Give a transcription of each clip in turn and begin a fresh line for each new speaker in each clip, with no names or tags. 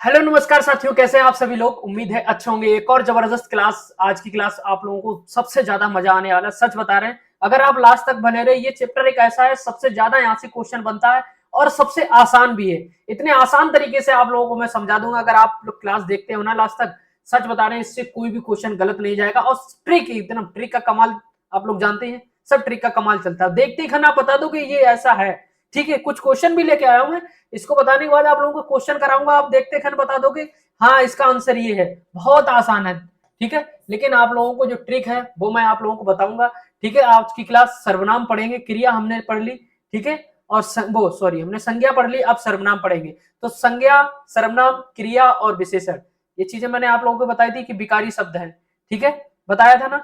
Hello नमस्कार साथियों, कैसे हैं आप सभी लोग। उम्मीद है अच्छे होंगे। एक और जबरदस्त क्लास, आज की क्लास आप लोगों को सबसे ज्यादा मजा आने वाला है, सच बता रहे हैं। अगर आप लास्ट तक बने रहे, ये चैप्टर एक ऐसा है सबसे ज्यादा यहाँ से क्वेश्चन बनता है और सबसे आसान भी है। इतने आसान तरीके से आप लोगों को मैं समझा दूंगा, अगर आप लोग क्लास देखते हो ना लास्ट तक, सच बता रहे हैं, इससे कोई भी क्वेश्चन गलत नहीं जाएगा। और ट्रिक, एकदम ट्रिक का कमाल, आप लोग जानते हैं सब ट्रिक का कमाल चलता है। देखते ही खाना बता दो कि ये ऐसा है। ठीक है, कुछ क्वेश्चन भी लेके आया हूं मैं, इसको बताने के बाद आप लोगों को क्वेश्चन कराऊंगा, आप देखते खन बता दोगे हाँ इसका आंसर ये है। बहुत आसान है, ठीक है। लेकिन आप लोगों को जो ट्रिक है वो मैं आप लोगों को बताऊंगा। ठीक है, आज की क्लास सर्वनाम पढ़ेंगे, क्रिया हमने पढ़ ली, ठीक है। और वो सॉरी, हमने संज्ञा पढ़ ली, अब सर्वनाम पढ़ेंगे। तो संज्ञा, सर्वनाम, क्रिया और विशेषण, ये चीजें मैंने आप लोगों को बताई थी कि विकारी शब्द है, ठीक है, बताया था ना।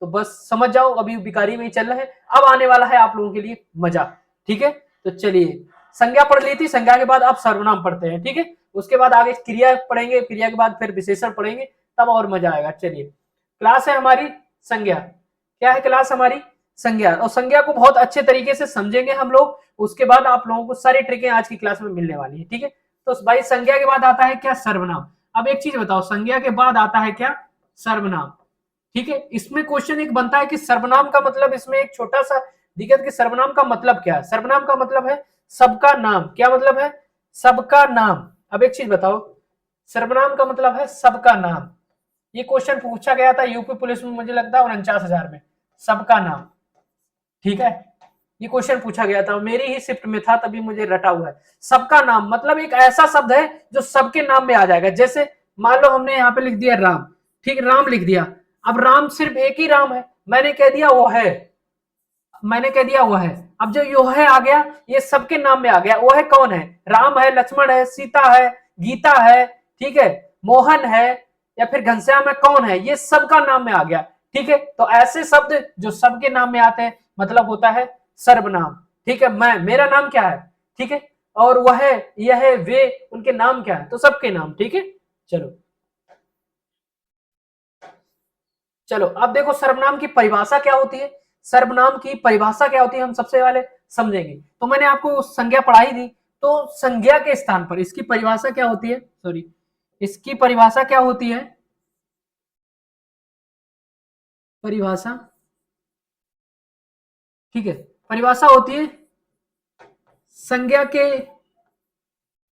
तो बस समझ जाओ, अभी विकारी में ही चल रहे हैं। अब आने वाला है आप लोगों के लिए मजा, ठीक है। तो चलिए, संज्ञा पढ़ ली थी, संज्ञा के बाद अब सर्वनाम पढ़ते हैं, ठीक है। उसके बाद आगे क्रिया पढ़ेंगे, क्रिया के बाद फिर विशेषण पढ़ेंगे, तब और मजा आएगा। चलिए, क्लास है हमारी संज्ञा। क्या है क्लास हमारी? संज्ञा। और संज्ञा को बहुत अच्छे तरीके से समझेंगे हम लोग। उसके बाद आप लोगों को सारी ट्रिकें आज की क्लास में मिलने वाली है, ठीक है। तो भाई, संज्ञा के बाद आता है क्या? सर्वनाम। अब एक चीज बताओ, संज्ञा के बाद आता है क्या? सर्वनाम, ठीक है। इसमें क्वेश्चन एक बनता है कि सर्वनाम का मतलब, इसमें एक छोटा सा दिक्कत कि सर्वनाम का मतलब क्या है। सर्वनाम का मतलब है सबका नाम। क्या मतलब है? सबका नाम। अब एक चीज बताओ, सर्वनाम का मतलब है सबका नाम। ये क्वेश्चन पूछा गया था यूपी पुलिस में, मुझे लगता है 49,000 में। सबका नाम, ठीक है। ये क्वेश्चन पूछा गया था, मेरी ही शिफ्ट में था, तभी मुझे रटा हुआ है। सबका नाम मतलब एक ऐसा शब्द है जो सबके नाम में आ जाएगा। जैसे मान लो हमने यहाँ पे लिख दिया राम, ठीक, राम लिख दिया। अब राम सिर्फ एक ही राम है, मैंने कह दिया वो है, मैंने कह दिया वो है। अब जो यो है आ गया, ये सबके नाम में आ गया। वो है कौन है? राम है, लक्ष्मण है, सीता है, गीता है, ठीक है, मोहन है, या फिर घनश्याम है, कौन है, ये सबका नाम में आ गया, ठीक है। तो ऐसे शब्द जो सबके नाम में आते हैं मतलब होता है सर्वनाम, ठीक है। मैं, मेरा नाम क्या है, ठीक है। और वह है, यह है, वे, उनके नाम क्या है, तो सबके नाम, ठीक है। चलो चलो, अब देखो सर्वनाम की परिभाषा क्या होती है। सर्वनाम की परिभाषा क्या होती है, हम सबसे पहले समझेंगे। तो मैंने आपको संज्ञा पढ़ाई थी, तो संज्ञा के स्थान पर इसकी परिभाषा क्या होती है, सॉरी, इसकी परिभाषा क्या होती है? परिभाषा, ठीक है, परिभाषा होती है संज्ञा के,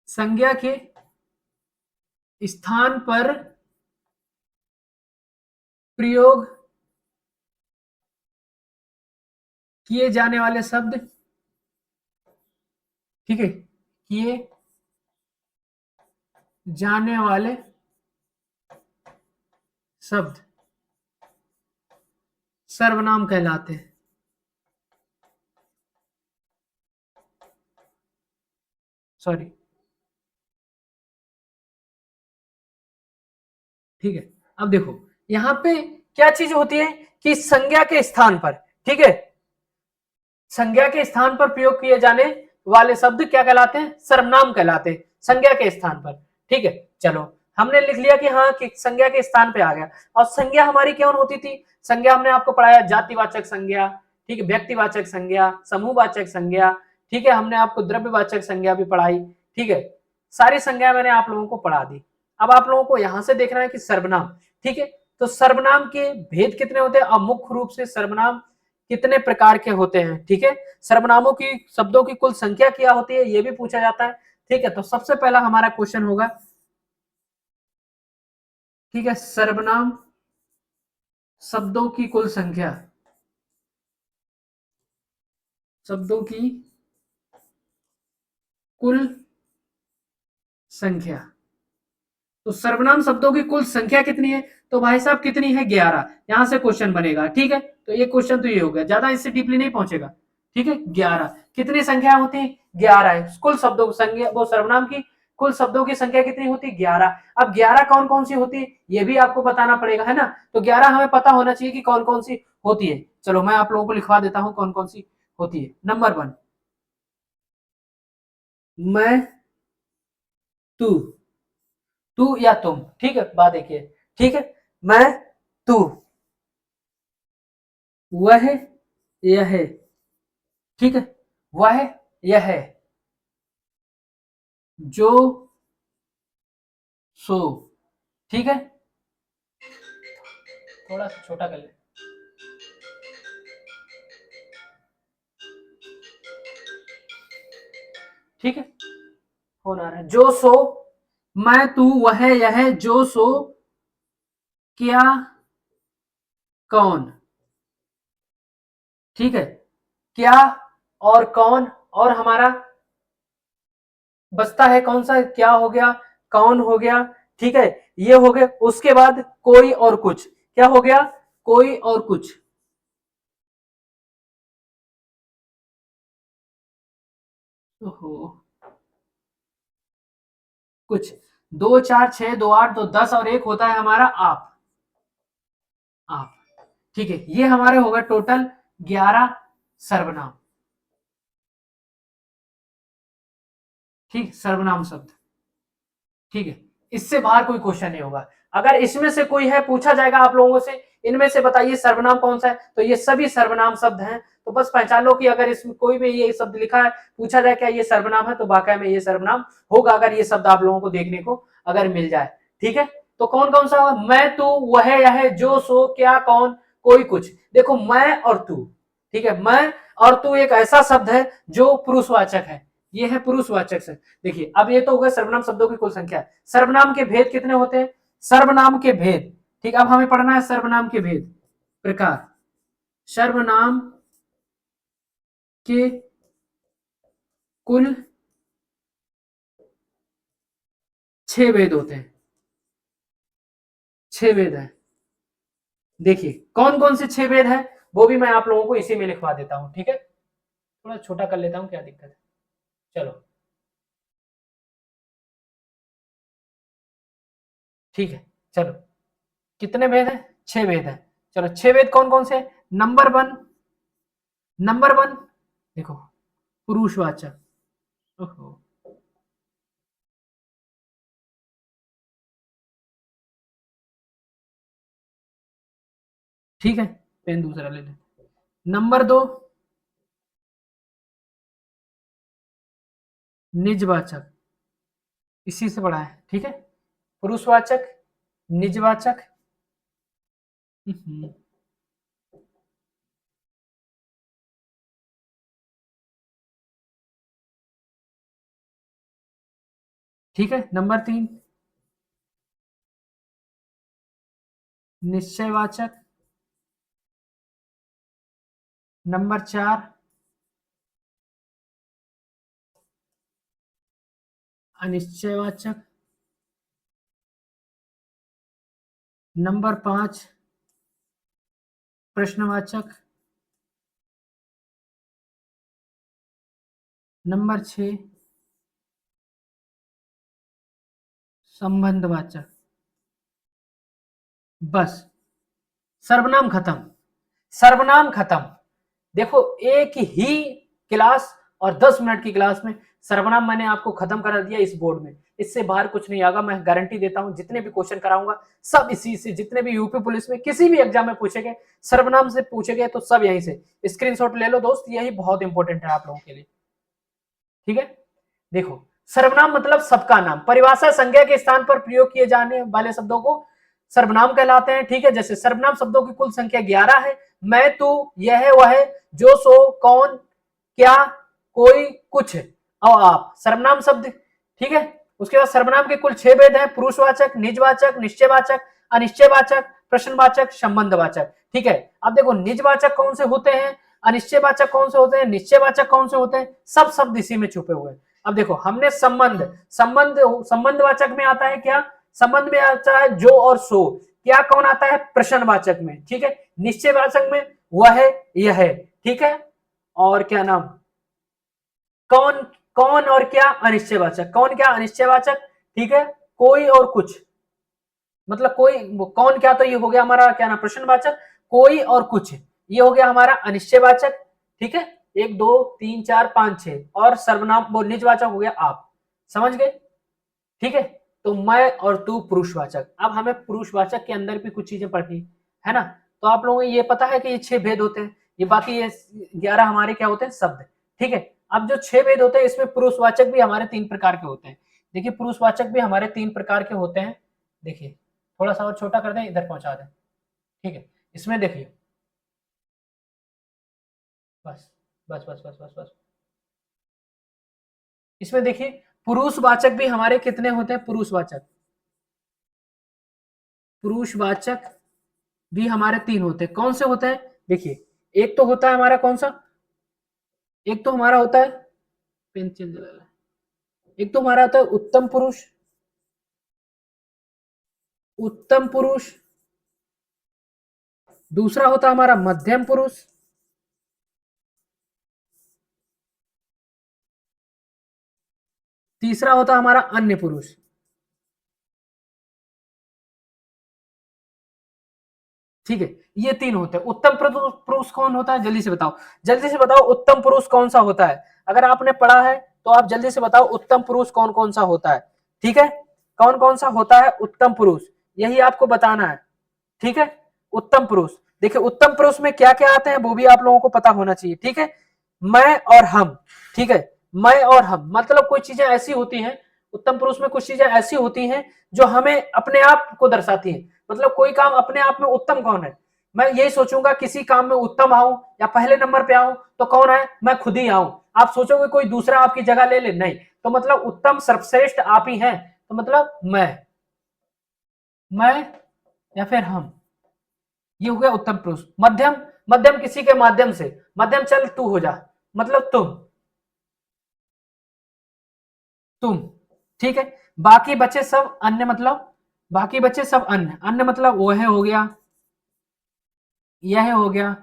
संज्ञा के स्थान पर प्रयोग किए जाने वाले शब्द, ठीक है, किए जाने वाले शब्द सर्वनाम कहलाते हैं। सॉरी, ठीक है। अब देखो यहां पे क्या चीज होती है कि संज्ञा के स्थान पर, ठीक है, संज्ञा के स्थान पर प्रयोग किए जाने वाले शब्द क्या कहलाते हैं? सर्वनाम कहलाते हैं, संज्ञा के स्थान पर, ठीक है। चलो, हमने लिख लिया कि हाँ, कि संज्ञा के स्थान पे आ गया। और संज्ञा हमारी कौन होती थी? संज्ञा हमने आपको पढ़ाया, जातिवाचक संज्ञा, ठीक है, व्यक्तिवाचक संज्ञा, समूहवाचक संज्ञा, ठीक है। हमने आपको द्रव्यवाचक संज्ञा भी पढ़ाई, ठीक है। सारी संज्ञा मैंने आप लोगों को पढ़ा दी। अब आप लोगों को यहां से देखना है कि सर्वनाम, ठीक है। तो सर्वनाम के भेद कितने होते हैं, अब मुख्य रूप से सर्वनाम कितने प्रकार के होते हैं, ठीक है। सर्वनामों की, शब्दों की कुल संख्या क्या होती है, ये भी पूछा जाता है, ठीक है। तो सबसे पहला हमारा क्वेश्चन होगा, ठीक है, सर्वनाम शब्दों की कुल संख्या, शब्दों की कुल संख्या। तो सर्वनाम शब्दों की कुल संख्या कितनी है? तो भाई साहब कितनी है? 11। यहां से क्वेश्चन बनेगा, ठीक है। तो ये क्वेश्चन तो ये हो गया, ज्यादा इससे डीपली नहीं पहुंचेगा, ठीक है। 11 कितनी संख्या होती है? 11 है कुल शब्दों की संख्या, वो सर्वनाम की कुल शब्दों की संख्या कितनी होती है? 11। अब 11 कौन कौन सी होती है ये भी आपको बताना पड़ेगा, है ना। तो 11 हमें पता होना चाहिए कि कौन कौन सी होती है। चलो मैं आप लोगों को लिखवा देता हूं कौन कौन सी होती है। नंबर 1, मैं, तू, तू या तुम, ठीक है, बात देखिए, ठीक है। मैं, तू, वह, यह, ठीक है, वह, यह, जो, सो, ठीक है, थोड़ा सा छोटा कर ले, ठीक है, फोन आ रहा है। जो सो, मैं तू वह यह, जो सो क्या कौन, ठीक है, क्या और कौन, और हमारा बचता है कौन सा, क्या हो गया, कौन हो गया, ठीक है, ये हो गया। उसके बाद कोई और कुछ, क्या हो गया, कोई और कुछ, ओहो, कुछ, 2 4 6 2 8 2 10 और एक होता है हमारा आप, ठीक है, ये हमारे हो गए टोटल 11 सर्वनाम, ठीक, सर्वनाम शब्द, ठीक है, इससे बाहर कोई क्वेश्चन नहीं होगा। अगर इसमें से कोई है, पूछा जाएगा आप लोगों से इनमें से बताइए सर्वनाम कौन सा है, तो ये सभी सर्वनाम शब्द हैं। तो बस पहचान लो कि अगर इसमें कोई भी ये शब्द लिखा है, पूछा जाए क्या ये सर्वनाम है, तो वाकई में ये सर्वनाम होगा, अगर ये शब्द आप लोगों को देखने को अगर मिल जाए, ठीक है। तो कौन कौन सा होगा, मैं तू वह यह, जो सो क्या कौन कोई कुछ। देखो मैं और तू, ठीक है, मैं और तू एक ऐसा शब्द है जो पुरुषवाचक है, ये है पुरुषवाचक शब्द। देखिए अब ये तो होगा सर्वनाम शब्दों की कुल संख्या। सर्वनाम के भेद कितने होते हैं, सर्वनाम के भेद, ठीक, अब हमें पढ़ना है सर्वनाम के भेद प्रकार। सर्वनाम के कुल 6 भेद होते हैं, 6 भेद है। देखिए कौन कौन से 6 भेद है, वो भी मैं आप लोगों को इसी में लिखवा देता हूं, ठीक है, थोड़ा छोटा कर लेता हूं, क्या दिक्कत है, चलो, ठीक है, चलो, कितने भेद है, 6 भेद है। चलो 6 भेद कौन कौन से, नंबर 1, नंबर 1, देखो पुरुषवाचक, ओहो, ठीक है, पेन दूसरा ले ले। नंबर 2, निजवाचक, इसी से बड़ा है, ठीक है, पुरुषवाचक, निजवाचक, ठीक है। नंबर 3, निश्चयवाचक। नंबर 4, अनिश्चयवाचक। नंबर 5, प्रश्नवाचक। नंबर 6, संबंधवाचक। बस, सर्वनाम खत्म, सर्वनाम खत्म। देखो एक ही क्लास और 10 मिनट की क्लास में सर्वनाम मैंने आपको खत्म करा दिया इस बोर्ड में, इससे बाहर कुछ नहीं आएगा, मैं गारंटी देता हूं। जितने भी क्वेश्चन कराऊंगा सब इसी से, जितने भी यूपी पुलिस में किसी भी एग्जाम में पूछे गए, सर्वनाम से पूछे गए, तो सब यहीं से स्क्रीनशॉट ले लो दोस्त, यही बहुत इंपॉर्टेंट है आप लोगों के लिए, ठीक है। देखो सर्वनाम मतलब सबका नाम, परिभाषा संज्ञा के स्थान पर प्रयोग किए जाने वाले शब्दों को सर्वनाम कहलाते हैं, ठीक है। जैसे सर्वनाम शब्दों की कुल संख्या 11 है, मैं तू यह वह, जो सो कौन क्या कोई कुछ और आप, सर्वनाम शब्द, ठीक है। उसके बाद सर्वनाम के कुल 6 भेद हैं, पुरुषवाचक, निजवाचक, निश्चयवाचक, अनिश्चयवाचक, प्रश्नवाचक, संबंधवाचक, ठीक है। अब देखो निजवाचक कौन से होते हैं, अनिश्चयवाचक कौन से होते हैं, निश्चयवाचक कौन से होते हैं, सब शब्द इसी में छुपे हुए हैं। अब देखो हमने संबंध, संबंधवाचक में आता है क्या, संबंध में आता है जो और सो, क्या कौन आता है प्रश्नवाचक में, ठीक है। निश्चयवाचक में वह यह, ठीक है, और क्या नाम, कौन, कौन और क्या अनिश्चयवाचक, कौन क्या अनिश्चयवाचक, ठीक है। कोई और कुछ, मतलब कोई, कौन क्या, तो ये हो गया हमारा क्या नाम प्रश्नवाचक, कोई और कुछ ये हो गया हमारा अनिश्चयवाचक, ठीक है। 1 2 3 4 5 6 और सर्वनाम वो निजवाचक हो गया आप, समझ गए, ठीक है। तो मैं और तू पुरुषवाचक। अब हमें पुरुषवाचक के अंदर भी कुछ चीजें पढ़नी है ना, तो आप लोगों को ये पता है कि ये 6 भेद होते हैं, ये बाकी ये 11 हमारे क्या होते हैं शब्द, ठीक है। अब जो 6 भेद होते हैं इसमें पुरुषवाचक भी हमारे 3 प्रकार के होते हैं, देखिए पुरुषवाचक भी हमारे 3 प्रकार के होते हैं। देखिए थोड़ा सा और छोटा कर दें, इधर पहुंचा दें, ठीक है। इसमें देखिए बस बस बस बस बस बस इसमें देखिए पुरुषवाचक भी हमारे कितने होते हैं, पुरुषवाचक पुरुषवाचक भी हमारे 3 होते हैं। कौन से होते हैं? देखिए एक तो होता है हमारा कौन सा, एक तो हमारा होता है पेंसिल, एक तो हमारा होता है उत्तम पुरुष, उत्तम पुरुष, दूसरा होता है हमारा मध्यम पुरुष, तीसरा होता है हमारा अन्य पुरुष। ठीक है, ये 3 होते हैं। उत्तम पुरुष कौन होता है, जल्दी से बताओ, जल्दी से बताओ उत्तम पुरुष कौन सा होता है। अगर आपने पढ़ा है तो आप जल्दी से बताओ उत्तम पुरुष कौन कौन सा होता है। ठीक है, कौन कौन सा होता है उत्तम पुरुष, यही आपको बताना है। ठीक है, उत्तम पुरुष, देखिए उत्तम पुरुष में क्या क्या आते हैं वो भी आप लोगों को पता होना चाहिए। ठीक है, मैं और हम, ठीक है, मैं और हम मतलब कोई चीजें ऐसी होती हैं, उत्तम पुरुष में कुछ चीजें ऐसी होती हैं जो हमें अपने आप को दर्शाती है। मतलब कोई काम अपने आप में उत्तम कौन है, मैं यही सोचूंगा किसी काम में उत्तम आऊं या पहले नंबर पे आऊं तो कौन है, मैं खुद ही आऊं। आप सोचोगे कोई दूसरा आपकी जगह ले ले, नहीं, तो मतलब उत्तम सर्वश्रेष्ठ आप ही हैं, तो मतलब मैं या फिर हम, ये हो गया उत्तम पुरुष। मध्यम, मध्यम किसी के माध्यम से, मध्यम चल तू हो जा, मतलब तुम, ठीक है। बाकी बचे सब अन्य, मतलब बाकी बचे सब अन्य, अन्य मतलब वह हो गया, यह हो गया,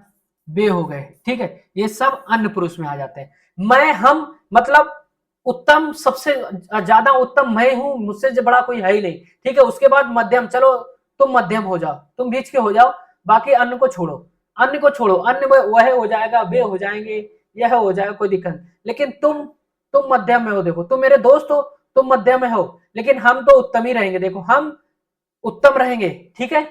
वे हो गए। ठीक है, ये सब अन्य पुरुष में आ जाते हैं। मैं हम मतलब उत्तम, सबसे ज्यादा उत्तम मैं हूं, मुझसे जो बड़ा कोई है ही नहीं। ठीक है, उसके बाद मध्यम, चलो तुम मध्यम हो जाओ, तुम बीच के हो जाओ, बाकी अन्य को छोड़ो, अन्य को छोड़ो, अन्य वह हो जाएगा, वे हो जाएंगे, यह हो जाएगा, कोई दिक्कत नहीं। लेकिन तुम मध्यम में हो, देखो तुम मेरे दोस्त हो, तुम मध्यम में हो, लेकिन हम तो उत्तम ही रहेंगे, देखो हम उत्तम रहेंगे। ठीक है,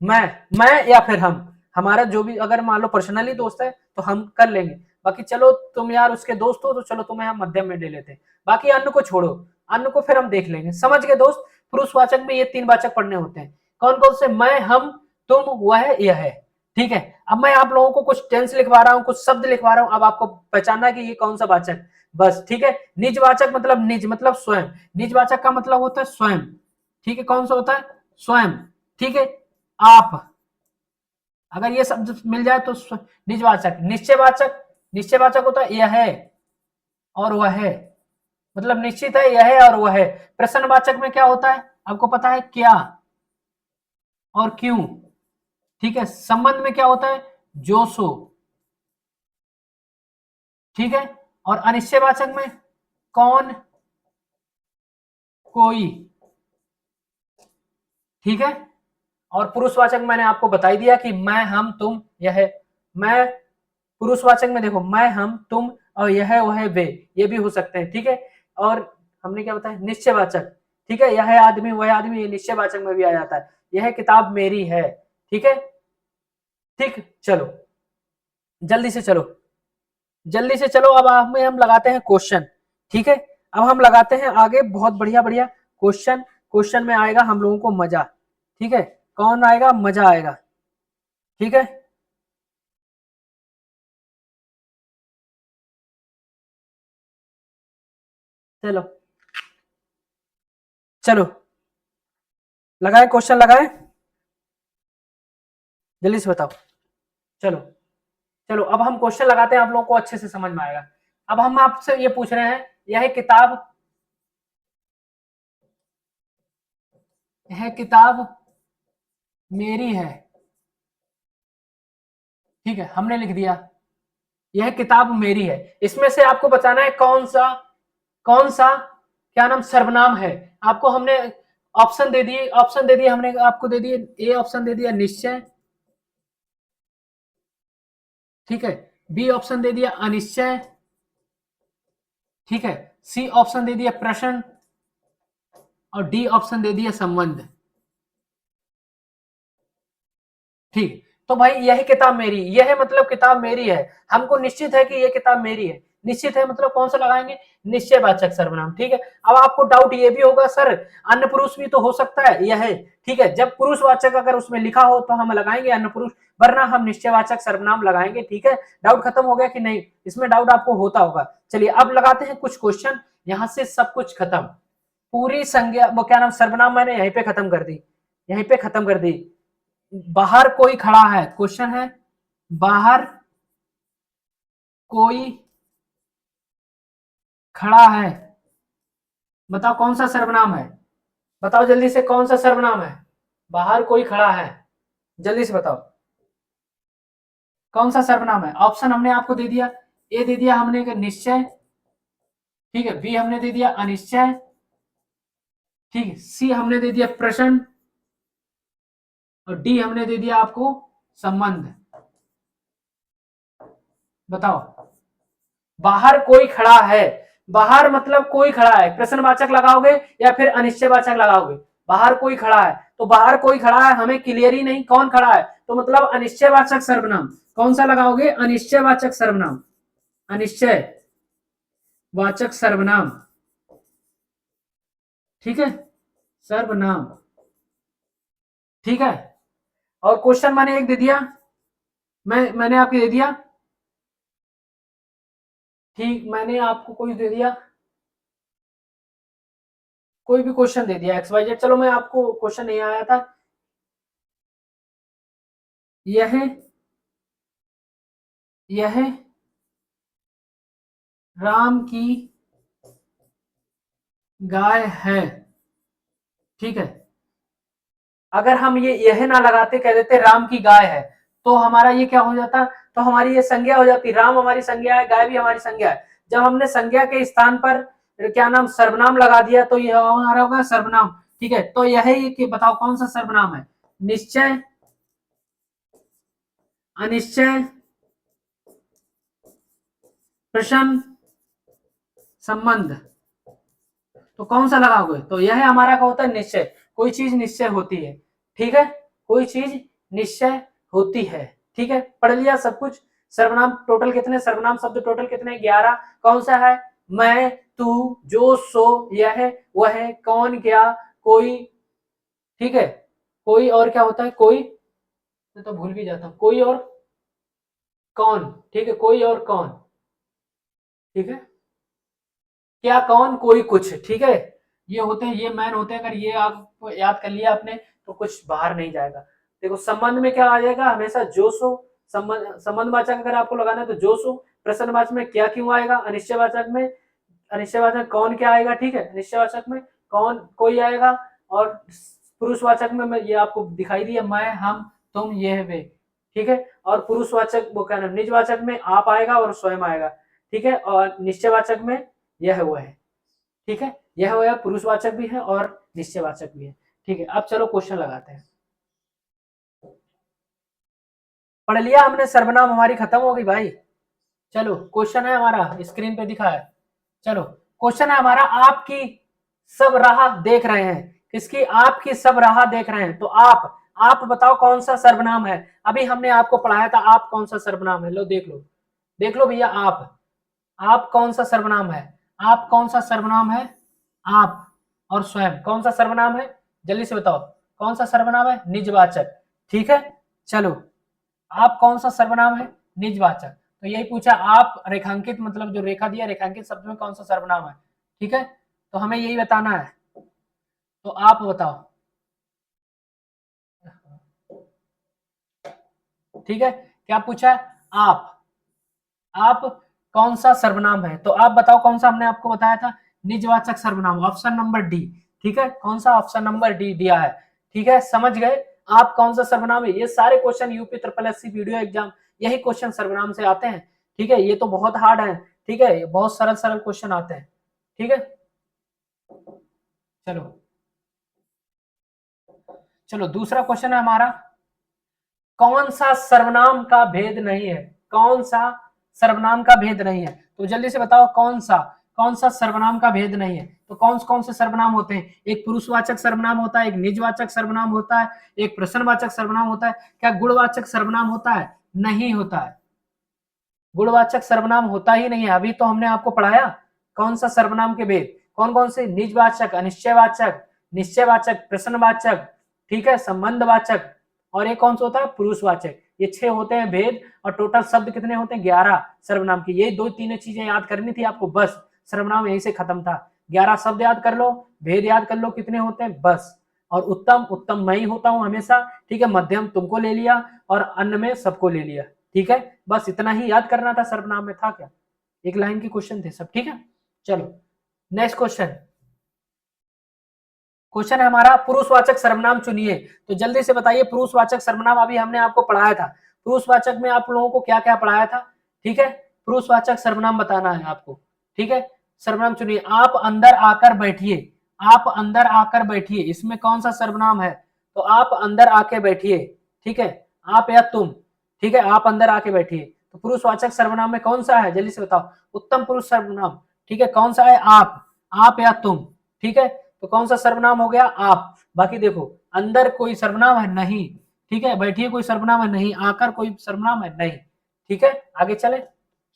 मैं या फिर हम, हमारा जो भी अगर मान लो पर्सनली दोस्त है तो हम कर लेंगे, बाकी चलो तुम यार उसके दोस्त हो तो चलो तुम्हें हम मध्यम में ले लेते हैं, बाकी अन्य को छोड़ो, अन्य को फिर हम देख लेंगे। समझ गए दोस्त, पुरुषवाचक में ये 3 वाचक पढ़ने होते हैं। कौन कौन से, मैं, हम, तुम, वह, यह है। ठीक है, अब मैं आप लोगों को कुछ टेंस लिखवा रहा हूँ, कुछ शब्द लिखवा रहा हूँ, अब आपको पहचानना कि ये कौन सा वाचक, बस। ठीक है, निजवाचक मतलब निज मतलब स्वयं, निजवाचक का मतलब होता है स्वयं। ठीक है, कौन सा होता है, स्वयं। ठीक है, आप, अगर ये शब्द मिल जाए तो निजवाचक। निश्चयवाचक, निश्चयवाचक होता है यह है और वह है, मतलब निश्चित है, यह है और वह है। प्रश्नवाचक में क्या होता है, आपको पता है, क्या और क्यों। ठीक है, संबंध में क्या होता है, जो सो। ठीक है, और अनिश्चयवाचक में कौन, कोई। ठीक है, और पुरुषवाचक मैंने आपको बता ही दिया कि मैं, हम, तुम, यह। मैं, पुरुषवाचक में देखो मैं, हम, तुम और यह, वह, वे, ये भी हो सकते हैं। ठीक है, और हमने क्या बताया, निश्चयवाचक। ठीक है, यह आदमी, वह आदमी, ये निश्चयवाचक में भी आ जाता है। यह किताब मेरी है। ठीक है, ठीक, चलो जल्दी से चलो, जल्दी से चलो, अब हम लगाते हैं क्वेश्चन। ठीक है, अब हम लगाते हैं आगे बहुत बढ़िया बढ़िया क्वेश्चन। क्वेश्चन में आएगा हम लोगों को मजा। ठीक है, कौन आएगा, मजा आएगा। ठीक है, चलो चलो लगाए, क्वेश्चन लगाए, जल्दी से बताओ। चलो चलो, अब हम क्वेश्चन लगाते हैं, आप लोगों को अच्छे से समझ में आएगा। अब हम आपसे ये पूछ रहे हैं, यह किताब मेरी है। ठीक है, हमने लिख दिया यह किताब मेरी है। इसमें से आपको बताना है कौन सा क्या नाम सर्वनाम है। आपको हमने ऑप्शन दे दिए हमने आपको दे दिए, ए ऑप्शन दे दिया निश्चय। ठीक है, बी ऑप्शन दे दिया अनिश्चय। ठीक है, सी ऑप्शन दे दिया प्रश्न, और डी ऑप्शन दे दिया संबंध। ठीक, तो भाई यह किताब मेरी, यह मतलब किताब मेरी है, हमको निश्चित है कि यह किताब मेरी है। निश्चित है मतलब कौन सा लगाएंगे, निश्चयवाचक सर्वनाम। ठीक है, अब आपको डाउट ये भी होगा सर अन्य पुरुष भी तो हो सकता है, यह है ठीक है, जब पुरुषवाचक अगर उसमें लिखा हो तो हम लगाएंगे अन्य पुरुष, वरना हम निश्चयवाचक सर्वनाम लगाएंगे। ठीक है, डाउट खत्म हो गया कि नहीं, इसमें डाउट आपको होता होगा। चलिए अब लगाते हैं कुछ क्वेश्चन, यहां से सब कुछ खत्म, पूरी संज्ञा वो क्या नाम सर्वनाम मैंने यहीं पे खत्म कर दी, यहीं पे खत्म कर दी। बाहर कोई खड़ा है, क्वेश्चन है बाहर कोई खड़ा है, बताओ कौन सा सर्वनाम है, बताओ जल्दी से कौन सा सर्वनाम है, बाहर कोई खड़ा है, जल्दी से बताओ कौन सा सर्वनाम है। ऑप्शन हमने आपको दे दिया, ए दे दिया हमने निश्चय, ठीक है, बी हमने दे दिया अनिश्चय, ठीक है, सी हमने दे दिया प्रश्न, और डी हमने दे दिया आपको संबंध। बताओ बाहर कोई खड़ा है, बाहर मतलब कोई खड़ा है, प्रश्नवाचक लगाओगे या फिर अनिश्चयवाचक लगाओगे, बाहर कोई खड़ा है, तो बाहर कोई खड़ा है हमें क्लियर ही नहीं कौन खड़ा है, तो मतलब अनिश्चयवाचक सर्वनाम कौन सा लगाओगे, अनिश्चयवाचक सर्वनाम, अनिश्चय वाचक सर्वनाम, ठीक है, सर्वनाम, ठीक है। और क्वेश्चन मैंने एक दे दिया, मैंने आपको दे दिया, ठीक, मैंने आपको कोई दे दिया, कोई भी क्वेश्चन दे दिया XYZ, चलो मैं आपको क्वेश्चन नहीं आया था, यह राम की गाय है, ठीक है, अगर हम ये यह ना लगाते कह देते राम की गाय है, तो हमारा ये क्या हो जाता, तो हमारी ये संज्ञा हो जाती, राम हमारी संज्ञा है, गाय भी हमारी संज्ञा है, जब हमने संज्ञा के स्थान पर क्या नाम सर्वनाम लगा दिया तो यह हमारा होगा सर्वनाम। ठीक है, तो यह है कि बताओ कौन सा सर्वनाम है, निश्चय, अनिश्चय, प्रश्न, संबंध, तो कौन सा लगाओगे, तो यह हमारा क्या होता है निश्चय, कोई चीज निश्चय होती है, ठीक है, कोई चीज निश्चय होती है, ठीक है, पढ़ लिया सब कुछ। सर्वनाम टोटल कितने, सर्वनाम शब्द टोटल कितने, 11, कौन सा है, मैं, तू, जो, सो, यह, वह, कौन, क्या, कोई, ठीक है, कोई और क्या होता है, कोई, मैं तो भूल भी जाता हूँ, कोई और कौन, ठीक है, कोई और कौन, ठीक है, क्या, कौन, कोई, कुछ, ठीक है, ये होते हैं, ये मैन होते हैं, अगर ये आप याद कर लिया आपने तो कुछ बाहर नहीं जाएगा। देखो संबंध में क्या आ जाएगा, हमेशा जो सो, संबंधवाचक अगर आपको लगाना है तो जो सो, प्रश्नवाचक में क्या क्यों आएगा, अनिश्चयवाचक कौन क्या आएगा, ठीक है, निश्चयवाचक में कौन कोई आएगा, और पुरुषवाचक में ये आपको दिखाई दिया मैं, हम, तुम, ये, वे, ठीक है, और पुरुषवाचक वो क्या नाम निजवाचक में आप आएगा और स्वयं आएगा, ठीक है, और निश्चयवाचक में यह वो है, ठीक है, यह वो है, पुरुषवाचक भी है और निश्चयवाचक भी है, ठीक है। अब चलो क्वेश्चन लगाते हैं, पढ़ लिया हमने, सर्वनाम हमारी खत्म हो गई भाई। चलो क्वेश्चन है हमारा, स्क्रीन पे दिखा है, चलो क्वेश्चन है हमारा, आपकी सब राह देख रहे हैं, किसकी, आपकी सब राह देख रहे हैं, तो आप बताओ कौन सा सर्वनाम है, अभी हमने आपको पढ़ाया था आप कौन सा सर्वनाम है, लो देख लो भैया, आप कौन सा सर्वनाम है, आप कौन सा सर्वनाम है, आप और स्वयं कौन सा सर्वनाम है, जल्दी से बताओ कौन सा सर्वनाम है, निजवाचक, ठीक है, चलो आप कौन सा सर्वनाम है, निजवाचक, तो यही पूछा, आप रेखांकित मतलब जो रेखा दिया रेखांकित शब्द में कौन सा सर्वनाम है, ठीक है, तो हमें यही बताना है, तो आप बताओ, ठीक है, क्या पूछा है, आप कौन सा सर्वनाम है, तो आप बताओ कौन सा, हमने आपको बताया था निजवाचक सर्वनाम, ऑप्शन नंबर डी, ठीक है, कौन सा, ऑप्शन नंबर डी दिया है, ठीक है, समझ गए, आप कौन सा सर्वनाम है, ये सारे question UP triple SC video exam यही क्वेश्चन सर्वनाम से आते हैं, ठीक है, ये तो बहुत हार्ड है, ठीक है, ये बहुत सरल सरल क्वेश्चन आते हैं, ठीक है, चलो चलो दूसरा क्वेश्चन है हमारा, कौन सा सर्वनाम का भेद नहीं है, कौन सा सर्वनाम का भेद नहीं है, तो जल्दी से बताओ कौन सा सर्वनाम का भेद नहीं है, तो कौन कौन से सर्वनाम होते हैं, एक पुरुषवाचक सर्वनाम होता है, एक निजवाचक सर्वनाम होता है, एक प्रश्नवाचक सर्वनाम होता है, क्या गुणवाचक सर्वनाम होता है, नहीं होता है, गुणवाचक सर्वनाम होता ही नहीं है। अभी तो हमने आपको पढ़ाया कौन सा सर्वनाम के भेद, कौन कौन से, निजवाचक, अनिश्चयवाचक, निश्चयवाचक, प्रश्नवाचक, ठीक है, संबंधवाचक, और एक कौन सा होता है, पुरुषवाचक। ये 6 होते हैं भेद, और टोटल शब्द कितने होते हैं, 11 सर्वनाम की। ये 2-3 चीजें याद करनी थी आपको, बस सर्वनाम यहीं से खत्म था। 11 शब्द याद कर लो, भेद याद कर लो कितने होते हैं, बस। और उत्तम, उत्तम मैं ही होता हूं हमेशा, ठीक है, मध्यम तुमको ले लिया, और अन्य में सबको ले लिया, ठीक है, बस इतना ही याद करना था सर्वनाम में, था क्या, एक लाइन के क्वेश्चन थे सब, ठीक है। चलो नेक्स्ट क्वेश्चन, क्वेश्चन है हमारा, पुरुषवाचक सर्वनाम चुनिए। तो जल्दी से बताइए, पुरुषवाचक सर्वनाम अभी हमने आपको पढ़ाया था, पुरुषवाचक में आप लोगों को क्या क्या पढ़ाया था, ठीक है, पुरुषवाचक सर्वनाम बताना है आपको, ठीक है। सर्वनाम चुनिए, आप अंदर आकर बैठिए, आप अंदर आकर बैठिए, इसमें कौन सा सर्वनाम है, तो आप अंदर आके बैठिए, ठीक है, आप या तुम, ठीक है, आप अंदर आके बैठिए। तो पुरुषवाचक सर्वनाम में कौन सा है, जल्दी से बताओ, उत्तम पुरुष सर्वनाम, ठीक है, कौन सा है, आप या तुम, ठीक है, तो कौन सा सर्वनाम हो गया, आप। बाकी देखो, अंदर कोई सर्वनाम है नहीं, ठीक है, बैठिए कोई सर्वनाम है नहीं, आकर कोई सर्वनाम है नहीं, ठीक है, आगे चले,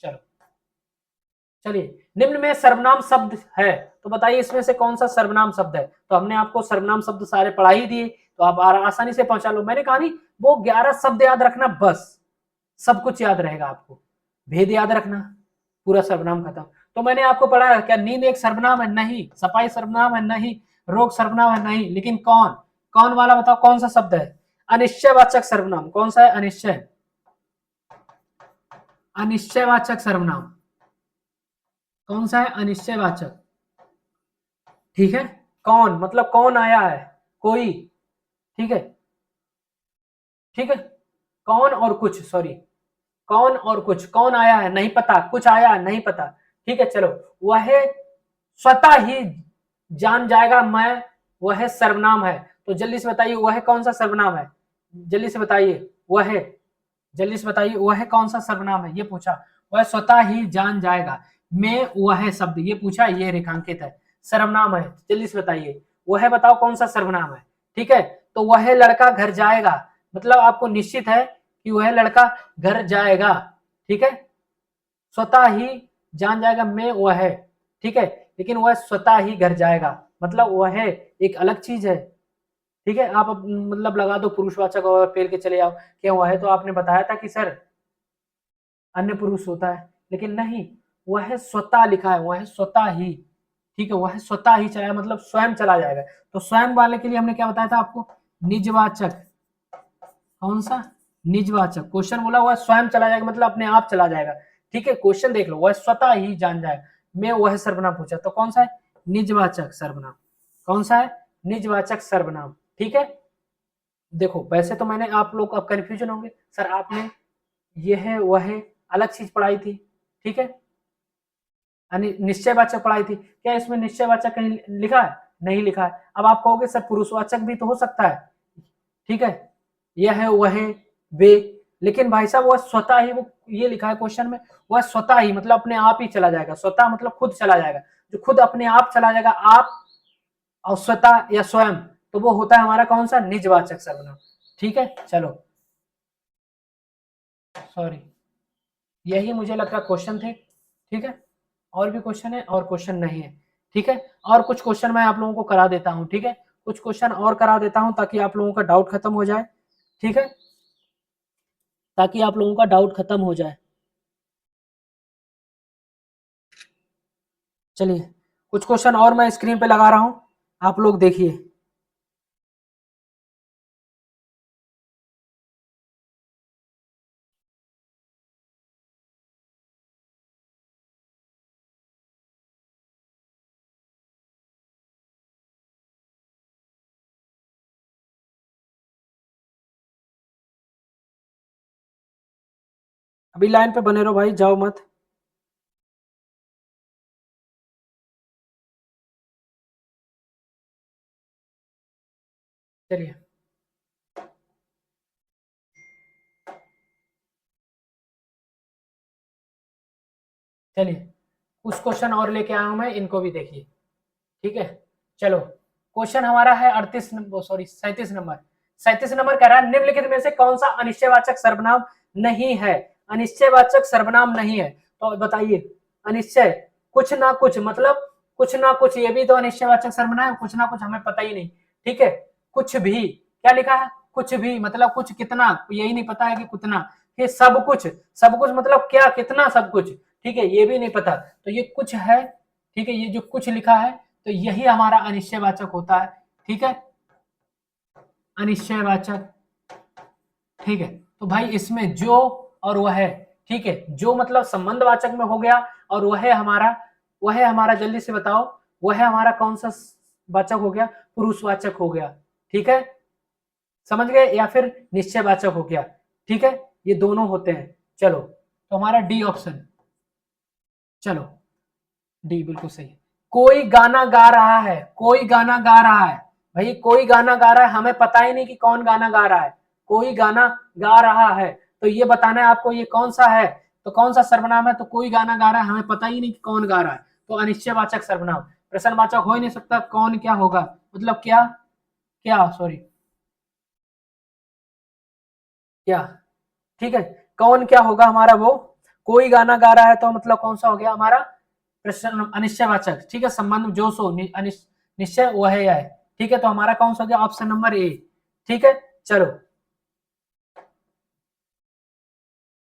चलो चलिए, निम्न में सर्वनाम शब्द है, तो बताइए इसमें से कौन सा सर्वनाम शब्द है। तो हमने आपको सर्वनाम शब्द सारे पढ़ा ही दिए, तो आप आसानी से पहुंचा लो। मैंने कहा नहीं, वो 11 शब्द याद रखना, बस सब कुछ याद रहेगा आपको, भेद याद रखना, पूरा सर्वनाम खत्म। तो मैंने आपको पढ़ाया क्या, नींद एक सर्वनाम है, नहीं, सफाई सर्वनाम है, नहीं, रोग सर्वनाम है, नहीं, लेकिन कौन, कौन वाला बताओ, कौन सा शब्द है, अनिश्चयवाचक सर्वनाम, कौन सा है, अनिश्चय, अनिश्चयवाचक सर्वनाम, कौन सा है, अनिश्चयवाचक, ठीक है, कौन मतलब कौन आया है, कोई, ठीक है, ठीक है, कौन और कुछ, सॉरी, कौन और कुछ, कौन आया है नहीं पता, कुछ आया है नहीं पता, ठीक है, चलो, वह स्वतः ही जान जाएगा मैं, वह सर्वनाम है। तो जल्दी से बताइए वह कौन सा सर्वनाम है, जल्दी से बताइए वह, जल्दी से बताइए वह कौन सा सर्वनाम है, ये पूछा, वह स्वतः ही जान जाएगा, मैं वह शब्द ये पूछा, ये रेखांकित है, सर्वनाम है, जल्दी से बताइए वह, बताओ कौन सा सर्वनाम है, ठीक है। तो वह लड़का घर जाएगा, मतलब आपको निश्चित है कि वह लड़का घर जाएगा, ठीक है, स्वतः ही जान जाएगा मैं वह, ठीक है, लेकिन वह स्वतः ही घर जाएगा, मतलब वह एक अलग चीज है, ठीक है। आप मतलब लगा दो पुरुषवाचक और फेर के चले आओ, क्या वह तो आपने बताया था कि सर अन्य पुरुष होता है, लेकिन नहीं, वह स्वतः लिखा है, वह स्वतः ही, ठीक है, वह स्वतः ही चला, मतलब स्वयं चला जाएगा। तो स्वयं वाले के लिए हमने क्या बताया था आपको, निजवाचक, कौन सा, निजवाचक, क्वेश्चन बोला हुआ स्वयं चला जाएगा, मतलब अपने आप चला जाएगा, ठीक है, क्वेश्चन देख लो, वह स्वतः ही जान जाएगा, मैं वह सर्वनाम पूछा, तो कौन सा है, निजवाचक सर्वनाम, कौन सा है, निजवाचक सर्वनाम, ठीक है। देखो वैसे तो मैंने, आप लोग अब कंफ्यूजन होंगे, सर आपने ये है वह है अलग चीज पढ़ाई थी, ठीक है, निश्चयवाचक पढ़ाई थी, क्या इसमें निश्चयवाचक कहीं लिखा है, नहीं लिखा है। अब आप कहोगे सर पुरुषवाचक भी तो हो सकता है, ठीक है, यह है वह है वे, लेकिन भाई साहब वह स्वतः ही, वो ये लिखा है क्वेश्चन में, वह स्वतः ही मतलब अपने आप ही चला जाएगा, स्वतः मतलब खुद चला जाएगा, जो खुद अपने आप चला जाएगा, आप और स्वतः या स्वयं, तो वो होता है हमारा कौन सा, निजवाचक सर्वनाम, ठीक है। चलो सॉरी, यही मुझे लगता क्वेश्चन थे, ठीक है, और भी क्वेश्चन है और क्वेश्चन नहीं है, ठीक है, और कुछ क्वेश्चन मैं आप लोगों को करा देता हूं, ठीक है, कुछ क्वेश्चन और करा देता हूं ताकि आप लोगों का डाउट खत्म हो जाए, ठीक है, ताकि आप लोगों का डाउट खत्म हो जाए। चलिए कुछ क्वेश्चन और मैं स्क्रीन पे लगा रहा हूं, आप लोग देखिए, अभी लाइन पे बने रहो भाई, जाओ मत। चलिए चलिए कुछ क्वेश्चन और लेके आया हूं मैं, इनको भी देखिए, ठीक है। चलो क्वेश्चन हमारा है 38 नंबर, सॉरी 37 नंबर, 37 नंबर कह रहा है, निम्नलिखित में से कौन सा अनिश्चयवाचक सर्वनाम नहीं है, अनिश्चयवाचक सर्वनाम नहीं है। तो बताइए, अनिश्चय कुछ ना कुछ, मतलब कुछ ना कुछ, ये भी तो अनिश्चयवाचक सर्वनाम है, कुछ ना कुछ हमें पता ही नहीं। ठीक है, कुछ भी, क्या लिखा है, कुछ भी मतलब कुछ कितना, यही नहीं पता है कि कितना। ये सब कुछ, सब कुछ मतलब क्या, कितना सब कुछ, ठीक है, ये भी नहीं पता। तो ये कुछ है, ठीक है, ये जो कुछ लिखा है तो यही हमारा अनिश्चयवाचक होता है। ठीक है, अनिश्चयवाचक। ठीक है, तो भाई इसमें जो और वह है, ठीक है, जो मतलब संबंधवाचक में हो गया, और वह हमारा जल्दी से बताओ, वह हमारा कौन सा वाचक हो गया, पुरुषवाचक हो गया। ठीक है, समझ गए, या फिर निश्चयवाचक हो गया। ठीक है, ये दोनों होते हैं। चलो, तो हमारा डी ऑप्शन, चलो डी बिल्कुल सही है। कोई गाना गा रहा है, कोई गाना गा रहा है, भाई कोई गाना गा रहा है, हमें पता ही नहीं कि कौन गाना गा रहा है, कोई गाना गा रहा है, तो ये बताना है आपको ये कौन सा है, तो कौन सा सर्वनाम है, तो कोई गाना गा रहा है, हमें पता ही नहीं कि कौन गा रहा है, तो अनिश्चयवाचक सर्वनाम। प्रश्नवाचक हो ही नहीं सकता, कौन क्या होगा, मतलब क्या, क्या सॉरी, क्या, ठीक है, कौन क्या होगा हमारा, वो कोई गाना गा रहा है, तो मतलब कौन सा हो गया हमारा प्रश्न अनिश्चयवाचक। ठीक है, संबंध जो सो निश्चय वह है। ठीक है, तो हमारा कौन सा हो गया, ऑप्शन नंबर ए। ठीक है, चलो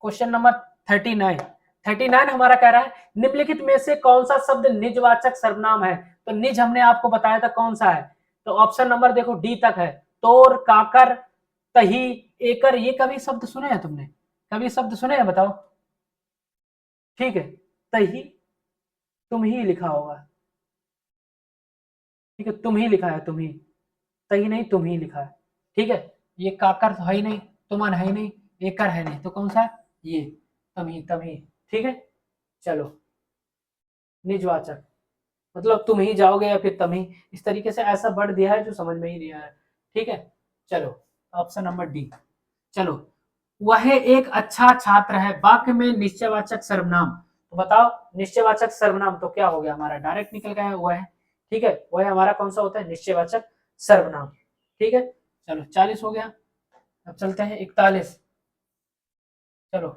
क्वेश्चन नंबर 39। 39 हमारा कह रहा है निम्नलिखित में से कौन सा शब्द निजवाचक सर्वनाम है, तो निज हमने आपको बताया था कौन सा है, तो ऑप्शन नंबर देखो डी तक है। तोर, काकर, तही, एकर, ये कभी शब्द सुने हैं तुमने, कभी शब्द सुने हैं बताओ। ठीक है, तही तुम ही लिखा होगा, ठीक है, तुम ही लिखा है, तुम ही, तही नहीं, तुम ही लिखा है। ठीक है, ये काकर तो है ही नहीं, तुमन है ही नहीं, एकर है नहीं, तो कौन सा है, ये तुम ही। ठीक है, चलो निजवाचक, मतलब तुम ही जाओगे या फिर तुम ही, इस तरीके से ऐसा बढ़ दिया है जो समझ में ही नहीं आया। ठीक है, चलो ऑप्शन नंबर डी। चलो, वह एक अच्छा छात्र है, वाक्य में निश्चयवाचक सर्वनाम, तो बताओ निश्चयवाचक सर्वनाम तो क्या हो गया हमारा, डायरेक्ट निकल गया है वह है। ठीक है, वह हमारा कौन सा होता है, निश्चयवाचक सर्वनाम। ठीक है, चलो 40 हो गया। अब चलते हैं 41। चलो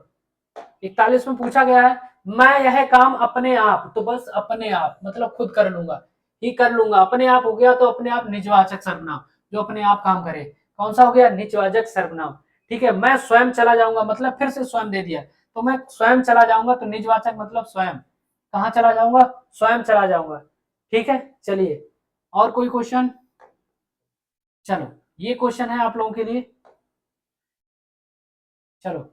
41 में पूछा गया है, मैं यह काम अपने आप, तो बस अपने आप मतलब खुद कर लूंगा, ही कर लूंगा, अपने आप हो गया, तो अपने आप निजवाचक सर्वनाम, जो अपने आप काम करे, कौन सा हो गया, निजवाचक सर्वनाम। ठीक है, मैं स्वयं चला जाऊंगा, मतलब फिर से स्वयं दे दिया, तो मैं स्वयं चला जाऊंगा, तो निजवाचक मतलब स्वयं, कहाँ चला जाऊंगा, स्वयं चला जाऊंगा। ठीक है, चलिए और कोई क्वेश्चन, चलो ये क्वेश्चन है आप लोगों के लिए। चलो,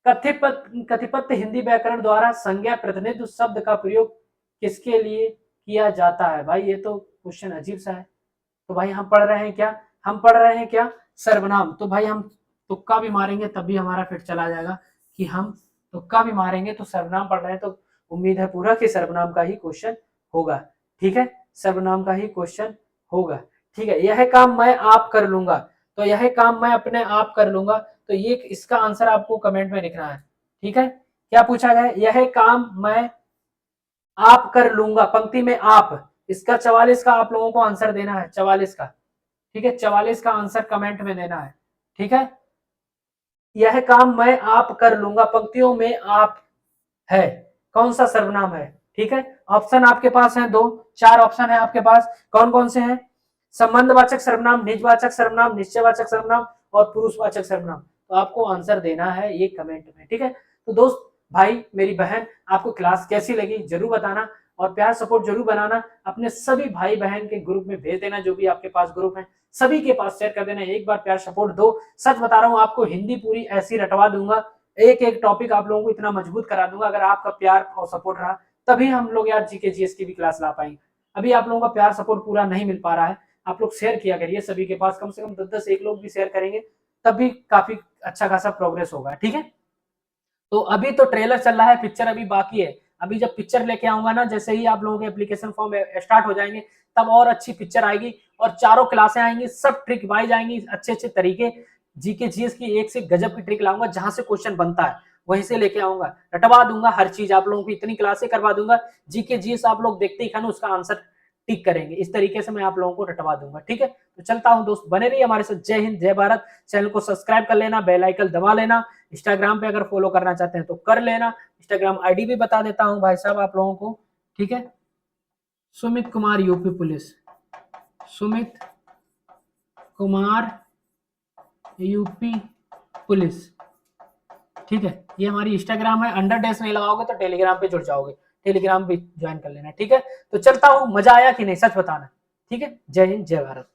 कथिपत्य हिंदी व्याकरण द्वारा संज्ञा प्रतिनिधित्व शब्द का प्रयोग किसके लिए किया जाता है, भाई ये तो क्वेश्चन अजीब सा है। तो भाई हम पढ़ रहे हैं क्या, हम पढ़ रहे हैं क्या, सर्वनाम, तो भाई हम तुक्का भी मारेंगे तब भी हमारा फिर चला जाएगा कि हम तुक्का भी मारेंगे, तो सर्वनाम पढ़ रहे हैं, तो उम्मीद है पूरा कि सर्वनाम का ही क्वेश्चन होगा। ठीक है, सर्वनाम का ही क्वेश्चन होगा। ठीक है, यह काम मैं आप कर लूंगा, तो यह काम मैं अपने आप कर लूंगा, तो ये इसका आंसर आपको कमेंट में लिखना है। ठीक है, क्या पूछा गया, यह काम मैं आप कर लूंगा, पंक्ति में आप, इसका 44 का आप लोगों को आंसर देना है, 44 का। ठीक है, 44 का आंसर कमेंट में देना है। ठीक है, यह काम मैं आप कर लूंगा, पंक्तियों में आप है, कौन सा सर्वनाम है। ठीक है, ऑप्शन आपके पास है दो, चार ऑप्शन है आपके पास, कौन कौन से हैं, संबंधवाचक सर्वनाम, निजवाचक सर्वनाम, निश्चयवाचक सर्वनाम और पुरुषवाचक सर्वनाम, तो आपको आंसर देना है ये कमेंट में। ठीक है, तो दोस्त भाई मेरी बहन, आपको क्लास कैसी लगी जरूर बताना, और प्यार सपोर्ट जरूर बनाना, अपने सभी भाई बहन के ग्रुप में भेज देना, जो भी आपके पास ग्रुप है सभी के पास शेयर कर देना, एक बार प्यार सपोर्ट दो। सच बता रहा हूँ, आपको हिंदी पूरी ऐसी रटवा दूंगा, एक एक टॉपिक आप लोगों को इतना मजबूत करा दूंगा, अगर आपका प्यार और सपोर्ट रहा तभी हम लोग यार जीके जीएस की भी क्लास ला पाएंगे। अभी आप लोगों का प्यार सपोर्ट पूरा नहीं मिल पा रहा है, आप लोग शेयर किया करिए सभी के पास, कम से कम 10-10 एक लोग भी शेयर करेंगे तब भी काफी अच्छा खासा प्रोग्रेस होगा। ठीक है, तो अभी तो ट्रेलर चल रहा है, पिक्चर अभी बाकी है, अभी जब पिक्चर लेके आऊंगा ना, जैसे ही आप लोगों के एप्लीकेशन फॉर्म स्टार्ट हो जाएंगे तब और अच्छी पिक्चर आएगी, और चारों क्लासें आएंगी, सब ट्रिक वाइज आएंगी, अच्छे अच्छे तरीके, जीके जीएस की एक से गजब की ट्रिक लाऊंगा, जहां से क्वेश्चन बनता है वहीं से लेके आऊंगा, रटवा दूंगा हर चीज आप लोगों की, इतनी क्लासें करवा दूंगा, जीके जीएस आप लोग देखते ही खाना उसका आंसर टिक करेंगे, इस तरीके से मैं आप लोगों को रटवा दूंगा। ठीक है, तो चलता हूं दोस्त, बने रहिए हमारे साथ, जय हिंद जय भारत, चैनल को सब्सक्राइब कर लेना, बेल आइकन दबा लेना, इंस्टाग्राम पे अगर फॉलो करना चाहते हैं तो कर लेना। इंस्टाग्राम आईडी भी बता देता हूं भाई साहब आप लोगों को, ठीक है, Sumit Kumar UP police, Sumit Kumar UP police, ठीक है, ये हमारी इंस्टाग्राम है। अंडर डैश नहीं लगाओगे तो टेलीग्राम पे जुड़ जाओगे, टेलीग्राम भी ज्वाइन कर लेना, ठीक है। तो चलता हूँ, मजा आया कि नहीं सच बताना, ठीक है। जय हिंद जय भारत।